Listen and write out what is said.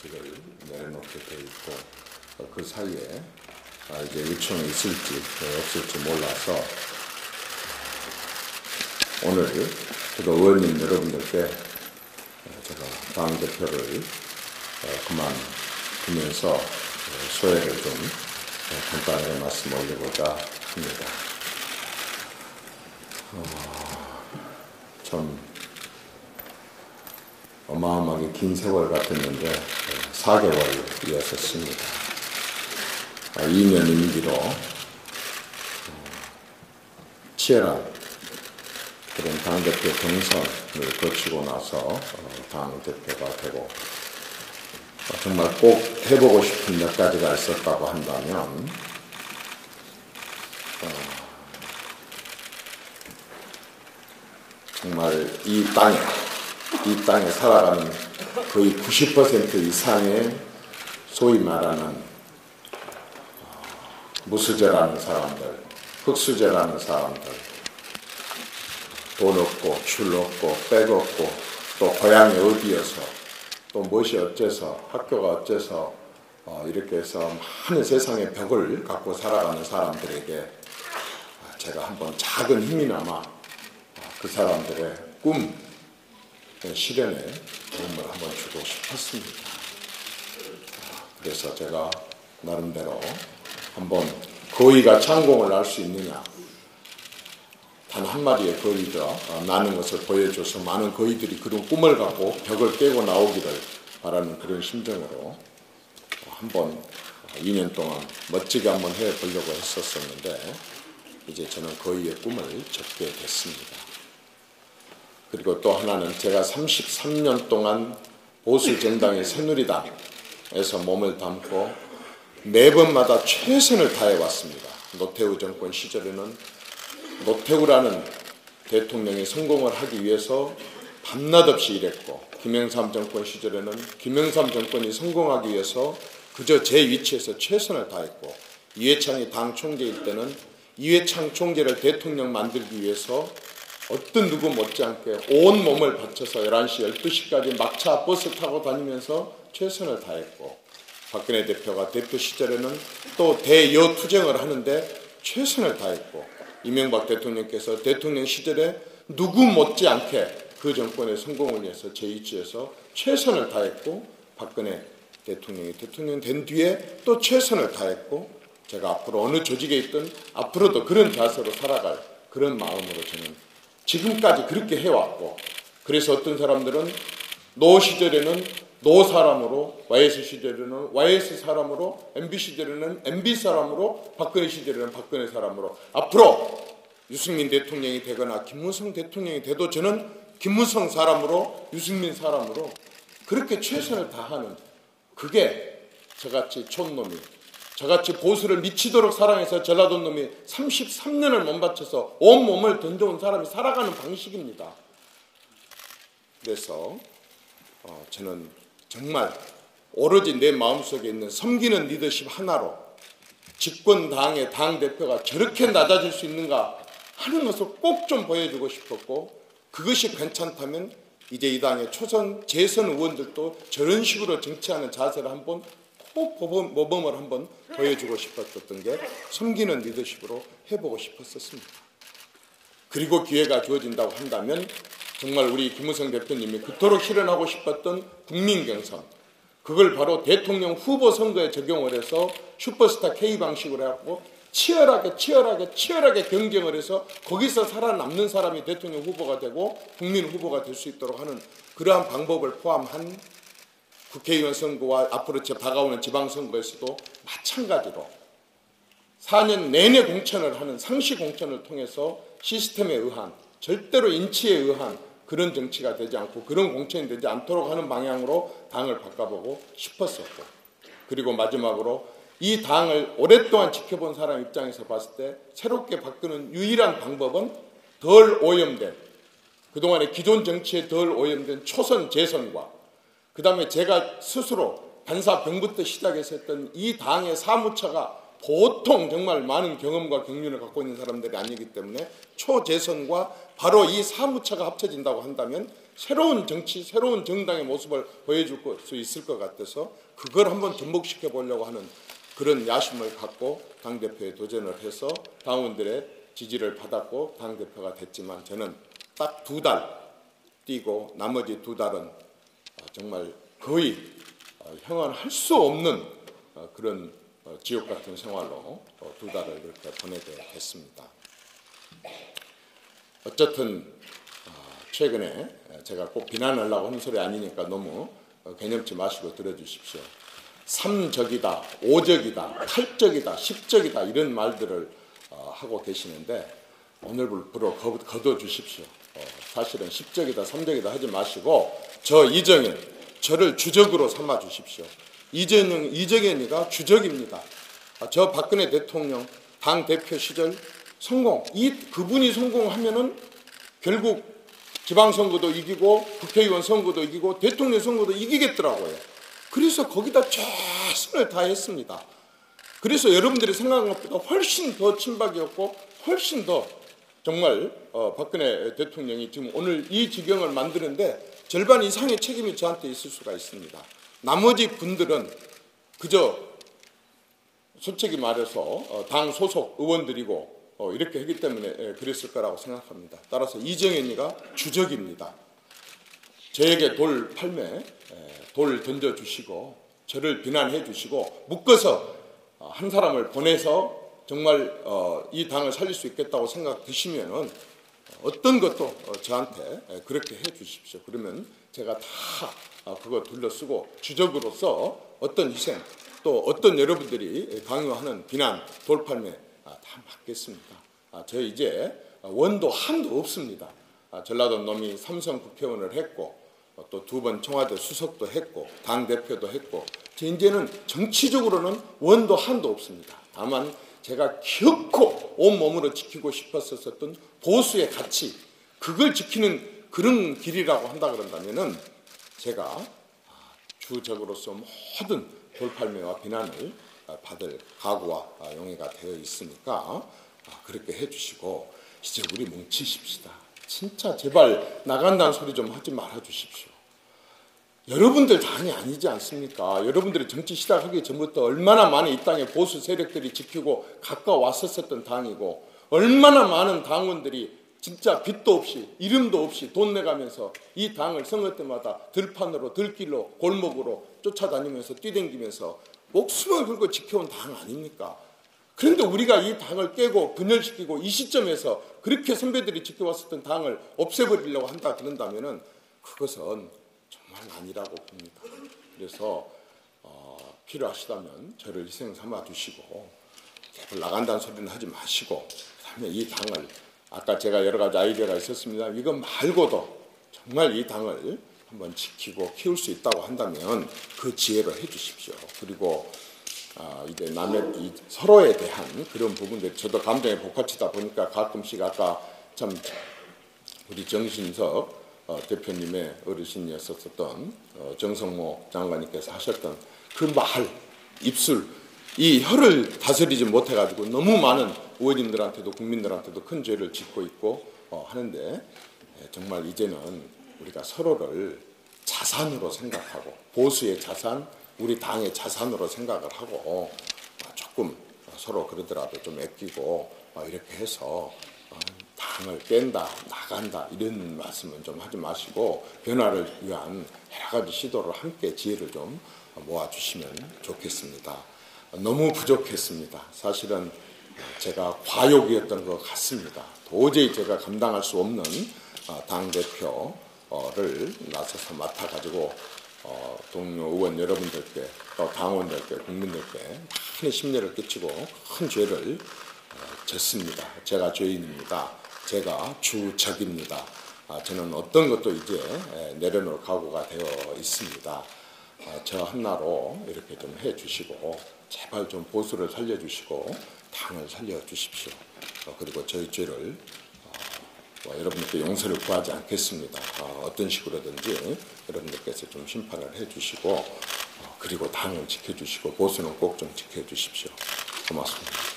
의식을 내려놓게 돼 있고 그 사이에 이제 요청이 있을지 없을지 몰라서 오늘 제가 의원님 여러분들께 제가 당대표를 그만두면서 소회를 좀 간단하게 말씀 올리고자 합니다. 참 어마어마하게 긴 세월 같았는데 4개월이었습니다. 2년 임기로 치열한 그런 당대표 경선을 거치고 나서 당대표가 되고 정말 꼭 해보고 싶은 몇 가지가 있었다고 한다면 정말 이 땅에 살아가는 거의 90% 이상의 소위 말하는 무수저라는 사람들, 흙수저라는 사람들, 돈 없고 줄 없고 백 없고 또 고향이 어디여서 또 무엇이 어째서 학교가 어째서 이렇게 해서 많은 세상의 벽을 갖고 살아가는 사람들에게 제가 한번 작은 힘이나마 그 사람들의 꿈 실현에 도움을 한번 주고 싶었습니다. 그래서 제가 나름대로 한번 거위가 창공을 할 수 있느냐, 단 한 마리의 거위가 나는 것을 보여줘서 많은 거위들이 그런 꿈을 갖고 벽을 깨고 나오기를 바라는 그런 심정으로 한번 2년 동안 멋지게 한번 해보려고 했었었는데 이제 저는 거위의 꿈을 접게 됐습니다. 그리고 또 하나는 제가 33년 동안 보수정당의 새누리당에서 몸을 담고 매번마다 최선을 다해왔습니다. 노태우 정권 시절에는 노태우라는 대통령이 성공을 하기 위해서 밤낮 없이 일했고 김영삼 정권 시절에는 김영삼 정권이 성공하기 위해서 그저 제 위치에서 최선을 다했고 이회창이 당 총재일 때는 이회창 총재를 대통령 만들기 위해서 어떤 누구 못지않게 온 몸을 바쳐서 11시, 12시까지 막차 버스 타고 다니면서 최선을 다했고 박근혜 대표가 대표 시절에는 또 대여투쟁을 하는데 최선을 다했고 이명박 대통령께서 대통령 시절에 누구 못지않게 그 정권의 성공을 위해서 제 위치에서 최선을 다했고 박근혜 대통령이 대통령 된 뒤에 또 최선을 다했고 제가 앞으로 어느 조직에 있든 앞으로도 그런 자세로 살아갈 그런 마음으로 저는 지금까지 그렇게 해왔고 그래서 어떤 사람들은 노 시절에는 노 사람으로 YS 시절에는 YS 사람으로 MB 시절에는 MB 사람으로 박근혜 시절에는 박근혜 사람으로 앞으로 유승민 대통령이 되거나 김무성 대통령이 돼도 저는 김무성 사람으로 유승민 사람으로 그렇게 최선을 다하는 그게 저같이 촌놈이 저같이 보수를 미치도록 사랑해서 전라도 놈이 33년을 몸바쳐서 온몸을 던져온 사람이 살아가는 방식입니다. 그래서 저는 정말 오로지 내 마음속에 있는 섬기는 리더십 하나로 집권당의 당대표가 저렇게 낮아질 수 있는가 하는 것을 꼭 좀 보여주고 싶었고 그것이 괜찮다면 이제 이 당의 초선 재선 의원들도 저런 식으로 정치하는 자세를 한번 꼭 모범을 한번 보여주고 싶었던 게 섬기는 리더십으로 해보고 싶었었습니다. 그리고 기회가 주어진다고 한다면 정말 우리 김무성 대표님이 그토록 실현하고 싶었던 국민경선 그걸 바로 대통령 후보 선거에 적용을 해서 슈퍼스타 K 방식으로 해갖고 치열하게 경쟁을 해서 거기서 살아남는 사람이 대통령 후보가 되고 국민 후보가 될 수 있도록 하는 그러한 방법을 포함한 국회의원 선거와 앞으로 다가오는 지방선거에서도 마찬가지로 4년 내내 공천을 하는 상시 공천을 통해서 시스템에 의한 절대로 인치에 의한 그런 정치가 되지 않고 그런 공천이 되지 않도록 하는 방향으로 당을 바꿔보고 싶었었고 그리고 마지막으로 이 당을 오랫동안 지켜본 사람 입장에서 봤을 때 새롭게 바꾸는 유일한 방법은 덜 오염된 그동안의 기존 정치에 덜 오염된 초선 재선과 그 다음에 제가 스스로 반사병부터 시작해서 했던 이 당의 사무처가 보통 정말 많은 경험과 경륜을 갖고 있는 사람들이 아니기 때문에 초재선과 바로 이 사무처가 합쳐진다고 한다면 새로운 정치, 새로운 정당의 모습을 보여줄 수 있을 것 같아서 그걸 한번 접목시켜 보려고 하는 그런 야심을 갖고 당대표에 도전을 해서 당원들의 지지를 받았고 당대표가 됐지만 저는 딱 2달 뛰고 나머지 2달은 정말 거의 형언할 수 없는 그런 지옥 같은 생활로 2달을 그렇게 보내게 됐습니다. 어쨌든 최근에 제가 꼭 비난하려고 하는 소리 아니니까 너무 개념치 마시고 들어주십시오. 3적이다, 5적이다, 8적이다, 10적이다 이런 말들을 하고 계시는데 오늘부로 거둬주십시오. 사실은 10적이다, 3적이다 하지 마시고 저 이정현, 저를 주적으로 삼아 주십시오. 이정현이가 주적입니다. 저 박근혜 대통령 당대표 시절 성공, 그분이 성공하면은 결국 지방선거도 이기고 국회의원 선거도 이기고 대통령 선거도 이기겠더라고요. 그래서 거기다 최선을 다했습니다. 그래서 여러분들이 생각한 것보다 훨씬 더 친박이었고 훨씬 더 정말 박근혜 대통령이 지금 오늘 이 지경을 만드는데 절반 이상의 책임이 저한테 있을 수가 있습니다. 나머지 분들은 그저 솔직히 말해서 당 소속 의원들이고 이렇게 했기 때문에 그랬을 거라고 생각합니다. 따라서 이정현이가 주적입니다. 저에게 돌 팔매, 돌 던져주시고 저를 비난해 주시고 묶어서 한 사람을 보내서 정말 이 당을 살릴 수 있겠다고 생각 드시면은 어떤 것도 저한테 그렇게 해 주십시오. 그러면 제가 다 그거 둘러쓰고 주적으로서 어떤 희생 또 어떤 여러분들이 강요하는 비난, 돌팔매 다 맡겠습니다. 저 이제 원도 한도 없습니다. 전라도 놈이 3선 국회의원을 했고 또 2번 청와대 수석도 했고 당대표도 했고 이제는 정치적으로는 원도 한도 없습니다. 다만 제가 결코 온몸으로 지키고 싶었었던 보수의 가치 그걸 지키는 그런 길이라고 한다 그런다면은 제가 주적으로서 모든 돌팔매와 비난을 받을 각오와 용의가 되어 있으니까 그렇게 해주시고 이제 우리 뭉치십시다. 진짜 제발 나간다는 소리 좀 하지 말아 주십시오. 여러분들 당이 아니지 않습니까? 여러분들이 정치 시작하기 전부터 얼마나 많은 이 땅의 보수 세력들이 지키고 가까웠었던 당이고 얼마나 많은 당원들이 진짜 빚도 없이 이름도 없이 돈 내가면서 이 당을 선거 때마다 들판으로 들길로 골목으로 쫓아다니면서 뛰댕기면서 목숨을 걸고 지켜온 당 아닙니까? 그런데 우리가 이 당을 깨고 분열시키고 이 시점에서 그렇게 선배들이 지켜왔었던 당을 없애버리려고 한다 그런다면은 그것은 정말 아니라고 봅니다. 그래서 필요하시다면 저를 희생 삼아 주시고 제발 나간다는 소리는 하지 마시고 그다음에 이 당을 아까 제가 여러 가지 아이디어가 있었습니다. 이거 말고도 정말 이 당을 한번 지키고 키울 수 있다고 한다면 그 지혜로 해주십시오. 그리고 이제 남의 서로에 대한 그런 부분들 저도 감정에 복받치다 보니까 가끔씩 아까 참 우리 정신석 대표님의 어르신이었었던 정성모 장관님께서 하셨던 그 말, 입술, 이 혀를 다스리지 못해가지고 너무 많은 의원님들한테도 국민들한테도 큰 죄를 짓고 있고 하는데 정말 이제는 우리가 서로를 자산으로 생각하고 보수의 자산, 우리 당의 자산으로 생각을 하고 조금 서로 그러더라도 좀 아끼고 이렇게 해서 당을 깬다, 나간다 이런 말씀은 좀 하지 마시고 변화를 위한 여러 가지 시도를 함께 지혜를 좀 모아주시면 좋겠습니다. 너무 부족했습니다. 사실은 제가 과욕이었던 것 같습니다. 도저히 제가 감당할 수 없는 당대표를 나서서 맡아가지고 동료 의원 여러분들께 또 당원들께 국민들께 많은 심려를 끼치고 큰 죄를 졌습니다. 제가 죄인입니다. 제가 주적입니다. 저는 어떤 것도 이제 내려놓을 각오가 되어 있습니다. 저 한나로 이렇게 좀 해주시고 제발 좀 보수를 살려주시고 당을 살려주십시오. 그리고 저희 죄를 여러분들께 용서를 구하지 않겠습니다. 어떤 식으로든지 여러분들께서 좀 심판을 해주시고 그리고 당을 지켜주시고 보수는 꼭 좀 지켜주십시오. 고맙습니다.